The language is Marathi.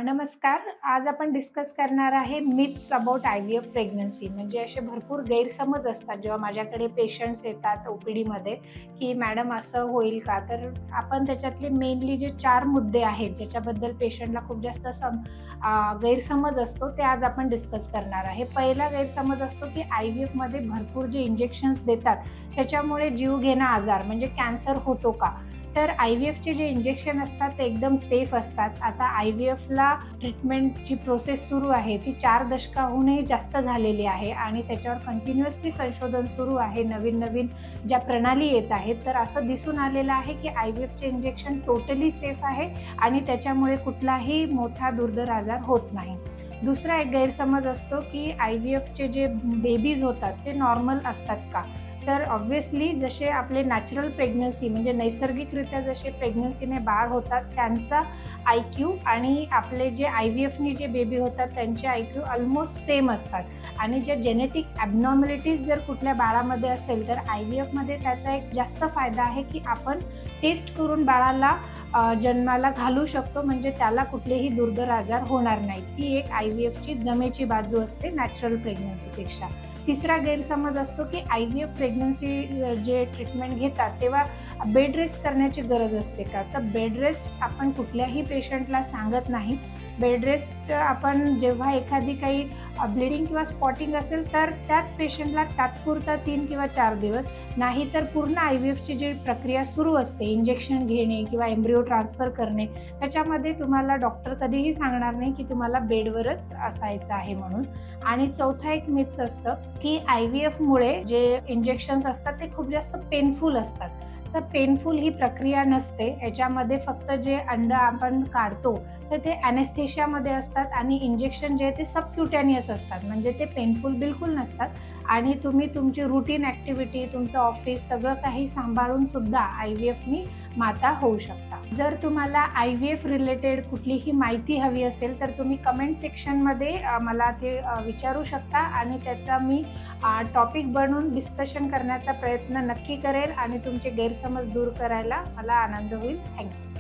नमस्कार. आज आपण डिस्कस करणार आहे मिथ्स अबाउट IVF प्रेग्नन्सी. म्हणजे असे भरपूर गैरसमज असतात जेव्हा माझ्याकडे पेशंट्स येतात OPDमध्ये की मॅडम असं होईल का? तर आपण त्याच्यातले मेनली जे 4 मुद्दे आहेत ज्याच्याबद्दल पेशंटला खूप जास्त गैरसमज असतो ते आज आपण डिस्कस करणार आहे. पहिला गैरसमज असतो की IVFमध्ये भरपूर जे इंजेक्शन्स देतात त्याच्यामुळे जीवघेणा आजार म्हणजे कॅन्सर होतो का? तर IVFचे जे इंजेक्शन असतात ते एकदम सेफ असतात. आता IVFला ट्रीटमेंटची प्रोसेस सुरू आहे ती 4 दशकाहूनही जास्त झालेली आहे आणि त्याच्यावर कंटिन्युअसली संशोधन सुरू आहे. नवीन ज्या प्रणाली येत आहेत, तर असं दिसून आलेलं आहे की IVFचे इंजेक्शन टोटली सेफ आहे आणि त्याच्यामुळे कुठलाही मोठा दुर्धर आजार होत नाही. दुसरा एक गैरसमज असतो की IVFचे जे बेबीज होतात ते नॉर्मल असतात का? तर ऑब्व्हियसली जसे आपले नॅचरल प्रेग्नन्सी म्हणजे नैसर्गिकरित्या जसे प्रेग्नन्सीने बाळ होतात त्यांचा IQ आणि आपले जे IVFनी जे बेबी होतात त्यांचे IQ ऑलमोस्ट सेम असतात आणि ज्या जेनेटिक ॲबनॉर्मॅलिटीज जर कुठल्या बाळामध्ये असेल तर IVFमध्ये त्याचा एक जास्त फायदा आहे की आपण टेस्ट करून बाळाला जन्माला घालू शकतो, म्हणजे त्याला कुठलेही दुर्धर आजार होणार नाही. ती एक IVFची जमेची बाजू असते नॅचरल प्रेग्नन्सीपेक्षा. तिसरा गैरसमज असतो की IVF प्रेग्नन्सी जे ट्रीटमेंट घेतात तेव्हा बेड रेस्ट करण्याची गरज असते का? तर बेड रेस्ट आपण कुठल्याही पेशंटला सांगत नाही. बेड रेस्ट आपण जेव्हा एखादी काही ब्लिडिंग किंवा स्पॉटिंग असेल तर त्याच पेशंटला तात्पुरता 3 किंवा 4 दिवस, नाही तर पूर्ण IVFची जी प्रक्रिया सुरू असते इंजेक्शन घेणे किंवा एम्ब्रिओ ट्रान्सफर करणे, त्याच्यामध्ये तुम्हाला डॉक्टर कधीही सांगणार नाही की तुम्हाला बेडवरच असायचं आहे म्हणून. आणि चौथा एक मिथ्स असतं की IVFमुळे जे इंजेक्शन्स असतात ते खूप जास्त पेनफुल असतात. तर पेनफुल ही प्रक्रिया नसते. याच्यामध्ये फक्त जे अंड आपण काढतो तर ते ॲनेस्थेशियामध्ये असतात आणि इंजेक्शन जे आहे ते सबक्युटॅनियस असतात, म्हणजे ते पेनफुल बिलकुल नसतात आणि तुम्ही तुमची रुटीन ॲक्टिव्हिटी, तुमचं ऑफिस सगळं काही सांभाळून सुद्धा IVFनी माता होऊ शकता. जर तुम्हाला IVF रिलेटेड कुठलीही माहिती हवी असेल तर तुम्ही कमेंट सेक्शनमध्ये मला ते विचारू शकता आणि त्याचा मी टॉपिक बनवून डिस्कशन करण्याचा प्रयत्न नक्की करेल आणि तुमचे गैरसमज दूर करायला मला आनंद होईल. थँक्यू.